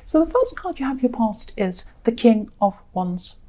So the first card you have your past is the King of Wands.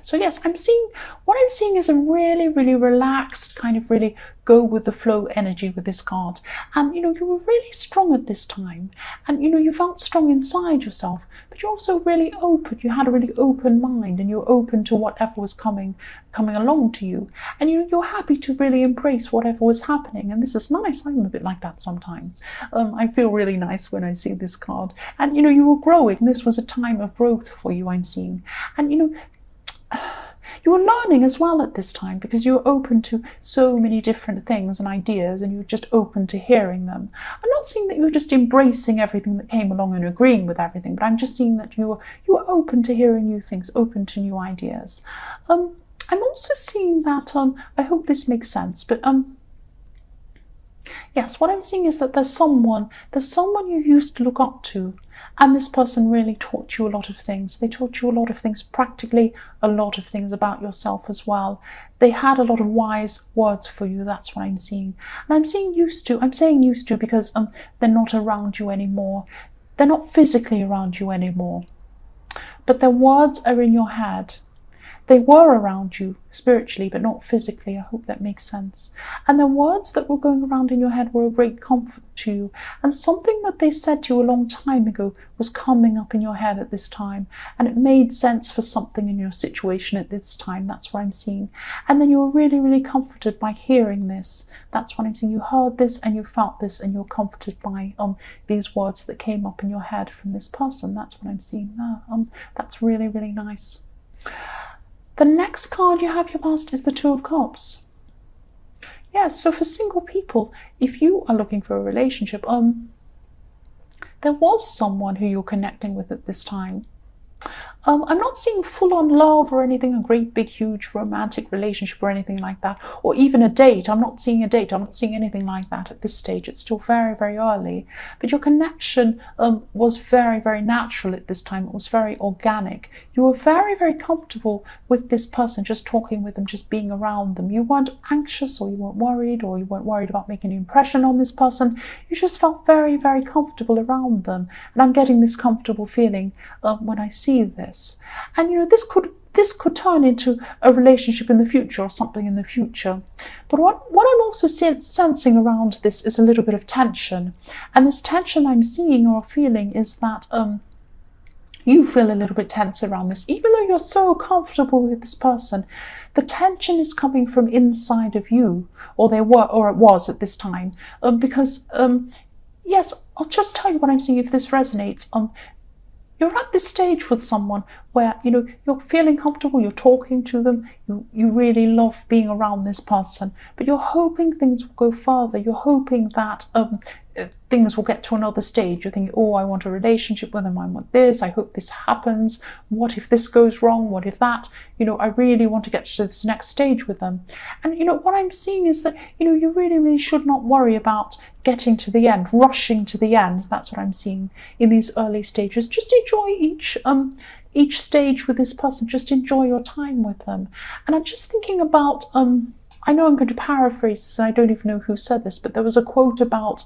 So yes, what I'm seeing is a really, really relaxed, kind of really go with the flow energy with this card. And, you were really strong at this time. And, you felt strong inside yourself, but you're also really open. You had a really open mind, and you're open to whatever was coming along to you. And, you're happy to really embrace whatever was happening. And this is nice. I'm a bit like that sometimes. I feel really nice when I see this card. And, you were growing. This was a time of growth for you, I'm seeing. And, you were learning as well at this time, because you were open to so many different things and ideas, and you were just open to hearing them. I'm not saying that you were just embracing everything that came along and agreeing with everything, but I'm just seeing that you were open to hearing new things, open to new ideas. I'm also seeing that, I hope this makes sense, but yes, what I'm seeing is that there's someone you used to look up to, and this person really taught you a lot of things. They taught you a lot of things, practically a lot of things about yourself as well. They had a lot of wise words for you. That's what I'm seeing. And I'm saying used to because they're not around you anymore. They're not physically around you anymore, but their words are in your head. They were around you spiritually, but not physically. I hope that makes sense. And the words that were going around in your head were a great comfort to you. And something that they said to you a long time ago was coming up in your head at this time. And it made sense for something in your situation at this time. That's what I'm seeing. And then you were really, really comforted by hearing this. That's what I'm seeing. You heard this and you felt this, and you're comforted by these words that came up in your head from this person. That's what I'm seeing there. That's really, really nice. The next card you have your past is the Two of Cups. Yes, so for single people, if you are looking for a relationship, there was someone who you're connecting with at this time. I'm not seeing full-on love or anything, a great big huge romantic relationship or anything like that, or even a date. I'm not seeing a date. I'm not seeing anything like that at this stage. It's still very, very early. But your connection was very, very natural at this time. It was very organic. You were very, very comfortable with this person, just talking with them, just being around them. You weren't anxious, or you weren't worried about making an impression on this person. You just felt very, very comfortable around them. And I'm getting this comfortable feeling when I see this. And this could turn into a relationship in the future, or something in the future. But what I'm also sensing around this is a little bit of tension. And this tension I'm seeing or feeling is that you feel a little bit tense around this. Even though you're so comfortable with this person, the tension is coming from inside of you, or it was at this time. Because yes, I'll just tell you what I'm seeing if this resonates. You're at this stage with someone where, you're feeling comfortable, you're talking to them, you really love being around this person, but you're hoping things will go further. You're hoping that things will get to another stage. You're thinking, oh, I want a relationship with them, I want this, I hope this happens, what if this goes wrong, what if that, I really want to get to this next stage with them. And what I'm seeing is that you really, really should not worry about getting to the end, rushing to the end. That's what I'm seeing in these early stages. Just enjoy each stage with this person. Just enjoy your time with them. And I'm just thinking about I know I'm going to paraphrase this, and I don't even know who said this, but there was a quote about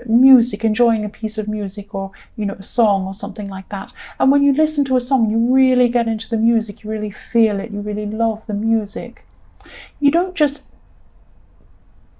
music, enjoying a piece of music, or a song or something like that. And when you listen to a song, you really get into the music, you really feel it, you really love the music. You don't just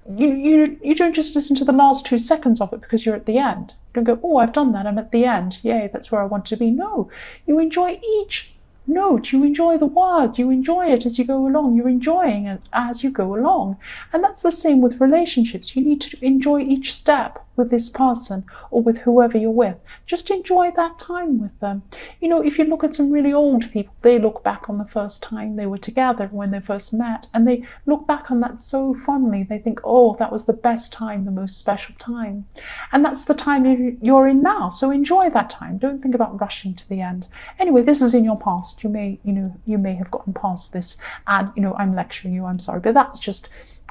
you don't just listen to the last 2 seconds of it because you're at the end. You don't go, oh, I've done that, I'm at the end, yay, that's where I want to be. No, you enjoy each note, you enjoy the words, you enjoy it as you go along, you're enjoying it as you go along. And that's the same with relationships. You need to enjoy each step with this person, or with whoever you're with. Just enjoy that time with them. If you look at some really old people, they look back on the first time they were together, when they first met, and they look back on that so fondly. They think, oh, that was the best time, the most special time. And that's the time you're in now. So enjoy that time. Don't think about rushing to the end. Anyway, this is in your past. You may have gotten past this, and I'm lecturing you, I'm sorry, but that's just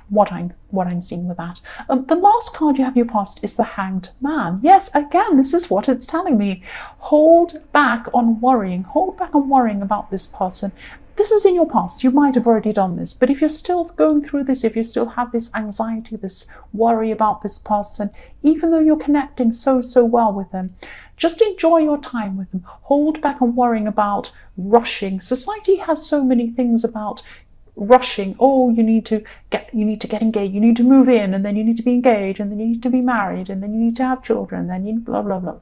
what I'm seeing with that. The last card you have your past is the Hanged Man. Yes, again, this is what it's telling me. Hold back on worrying. Hold back on worrying about this person. This is in your past. You might have already done this, but if you're still going through this, if you still have this anxiety, this worry about this person, even though you're connecting so well with them, Just enjoy your time with them. Hold back on worrying about rushing. Society has so many things about rushing. Oh, you need to get engaged, you need to move in, and then you need to be engaged, and then you need to be married, and then you need to have children, and then you blah blah blah.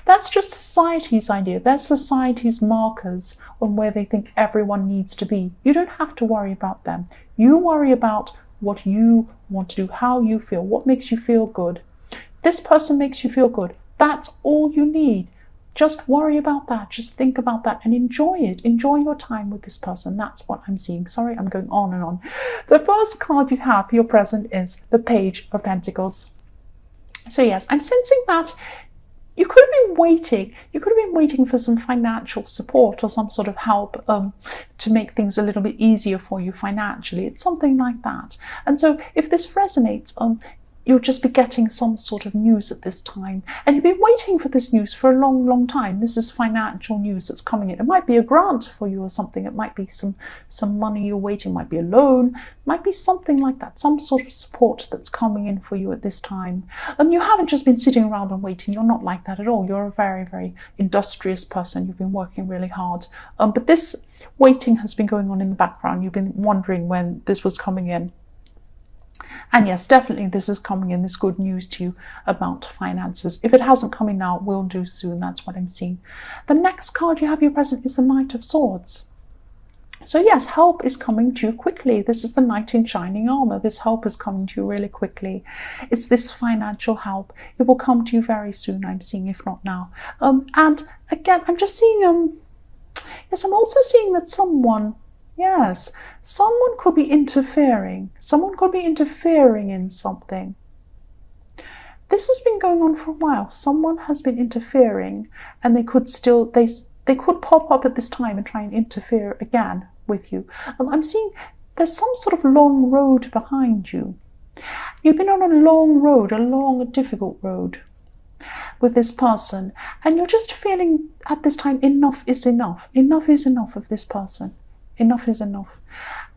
That's just society's idea. They're society's markers on where they think everyone needs to be. You don't have to worry about them. You worry about what you want to do, how you feel, what makes you feel good. This person makes you feel good. That's all you need. Just worry about that. Just think about that and enjoy it. Enjoy your time with this person. That's what I'm seeing. Sorry, I'm going on and on. The first card you have for your present is the Page of Pentacles. So yes, I'm sensing that you could have been waiting. You could have been waiting for some financial support or some sort of help to make things a little bit easier for you financially. It's something like that. And so if this resonates, you'll just be getting some sort of news at this time. And you've been waiting for this news for a long, long time. This is financial news that's coming in. It might be a grant for you or something. It might be some money you're waiting. It might be a loan. It might be something like that. Some sort of support that's coming in for you at this time. You haven't just been sitting around and waiting. You're not like that at all. You're a very, very industrious person. You've been working really hard. But this waiting has been going on in the background. You've been wondering when this was coming in. And yes, definitely this is coming in, this good news to you about finances. If it hasn't come in now, it will do soon. That's what I'm seeing. The next card you have your present is the Knight of Swords. So yes, help is coming to you quickly. This is the Knight in shining armor. This help is coming to you really quickly. It's this financial help. It will come to you very soon, I'm seeing, if not now. And again, I'm just seeing, yes, I'm also seeing that someone could be interfering. Someone could be interfering in something. This has been going on for a while. Someone has been interfering, and they could pop up at this time and try and interfere again with you. I'm seeing there's some sort of long road behind you. You've been on a long road, a long, difficult road with this person, and you're just feeling at this time enough is enough. Enough is enough of this person. Enough is enough.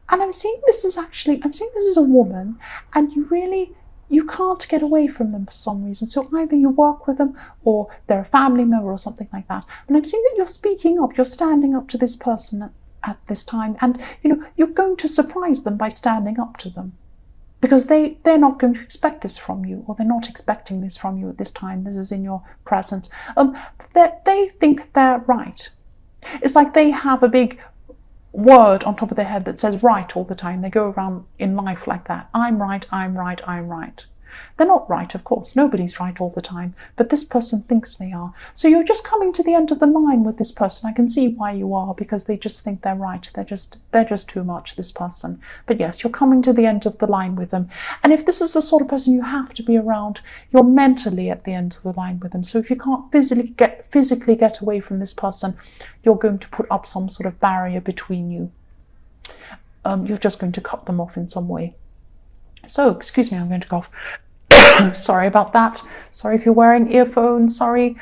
And I'm seeing this is a woman, and you can't get away from them for some reason. So either you work with them or they're a family member or something like that. And I'm seeing that you're speaking up, you're standing up to this person at this time, and you're going to surprise them by standing up to them. Because they're not going to expect this from you, or they're not expecting this from you at this time. This is in your presence. They think they're right. It's like they have a big word on top of their head that says right all the time. They go around in life like that. I'm right, I'm right, I'm right. They're not right, of course. Nobody's right all the time, but this person thinks they are. So you're just coming to the end of the line with this person. I can see why you are, because they just think they're right. They're just too much, this person. But yes, you're coming to the end of the line with them. And if this is the sort of person you have to be around, you're mentally at the end of the line with them. So if you can't physically get away from this person, you're going to put up some sort of barrier between you. You're just going to cut them off in some way. So, excuse me, I'm going to cough. Sorry about that. Sorry if you're wearing earphones. Sorry.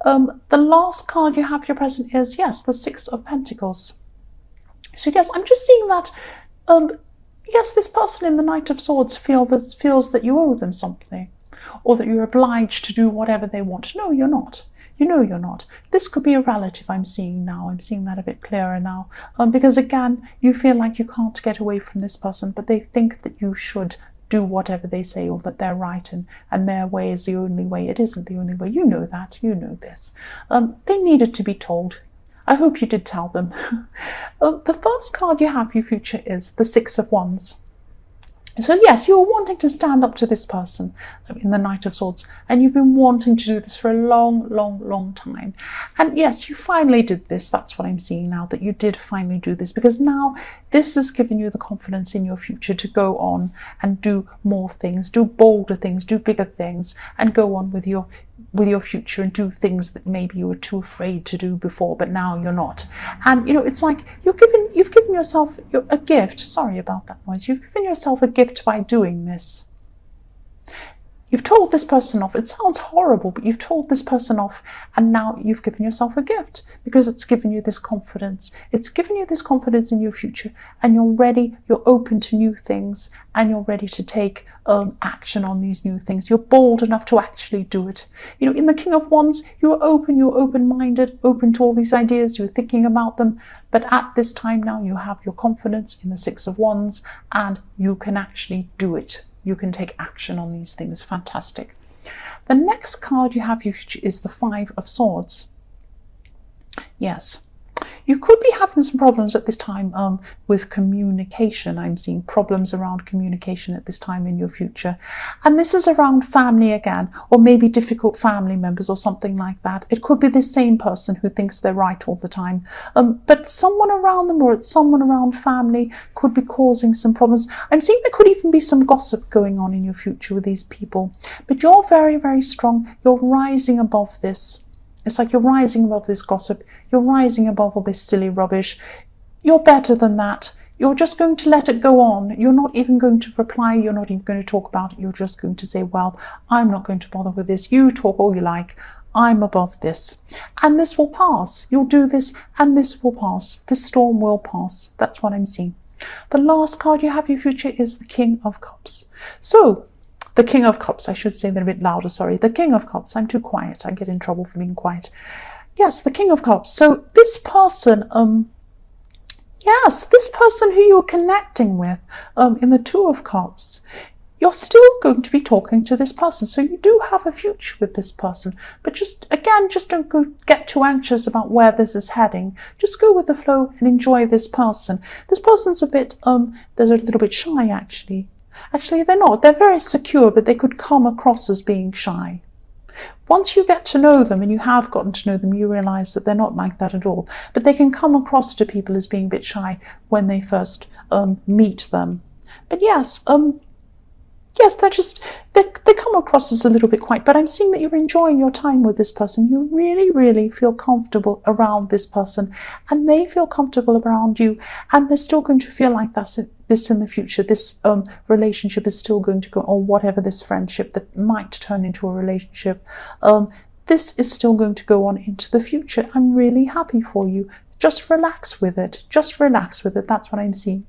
The last card you have your present is, yes, the Six of Pentacles. So, yes, I'm just seeing that, yes, this person in the Knight of Swords feels that you owe them something, or that you're obliged to do whatever they want. No, you're not. You know you're not. This could be a relative I'm seeing now. I'm seeing that a bit clearer now. Because again, you feel like you can't get away from this person, but they think that you should do whatever they say, or that they're right and their way is the only way. It isn't the only way. You know that. You know this. They needed to be told. I hope you did tell them. The first card you have, your future, is the Six of Wands. So yes, you're wanting to stand up to this person in the Knight of Swords, and you've been wanting to do this for a long, long, long time. And yes, you finally did this. That's what I'm seeing now, that you did finally do this, because now this has given you the confidence in your future to go on and do more things, do bolder things, do bigger things, and go on with your future and do things that maybe you were too afraid to do before, but now you're not. And it's like you've given yourself a gift. Sorry about that noise. You've given yourself a gift by doing this. You've told this person off. It sounds horrible, but you've told this person off, and now you've given yourself a gift because it's given you this confidence. It's given you this confidence in your future, and you're ready, you're open to new things, and you're ready to take action on these new things. You're bold enough to actually do it. You know, in the King of Wands, you're open-minded, open to all these ideas, you're thinking about them, but at this time now, you have your confidence in the Six of Wands, and you can actually do it. You can take action on these things. Fantastic. The next card you have is the Five of Swords. Yes. You could be having some problems at this time with communication. I'm seeing problems around communication at this time in your future. And this is around family again, or maybe difficult family members or something like that. It could be the same person who thinks they're right all the time. But someone around them or someone around family could be causing some problems. I'm seeing there could even be some gossip going on in your future with these people. But you're very, very strong. You're rising above this. It's like you're rising above this gossip. You're rising above all this silly rubbish. You're better than that. You're just going to let it go on. You're not even going to reply. You're not even going to talk about it. You're just going to say, well, I'm not going to bother with this. You talk all you like. I'm above this. And this will pass. You'll do this and this will pass. This storm will pass. That's what I'm seeing. The last card you have in your future is the King of Cups. So, the King of Cups, I should say that a bit louder, sorry. The King of Cups, I'm too quiet. I get in trouble for being quiet. Yes, the King of Cups. So this person, yes, this person who you're connecting with in the Two of Cups, you're still going to be talking to this person. So you do have a future with this person. But just, again, just don't get too anxious about where this is heading. Just go with the flow and enjoy this person. This person's a bit, they're a little bit shy, actually. Actually, they're not. They're very secure, but they could come across as being shy. Once you get to know them, and you have gotten to know them, you realize that they're not like that at all. But they can come across to people as being a bit shy when they first meet them. But yes, yes, they come across as a little bit quiet, but I'm seeing that you're enjoying your time with this person. You really, really feel comfortable around this person, and they feel comfortable around you, and they're still going to feel like this in the future. This relationship is still going to go, or whatever this friendship that might turn into a relationship, this is still going to go on into the future. I'm really happy for you. Just relax with it. Just relax with it. That's what I'm seeing.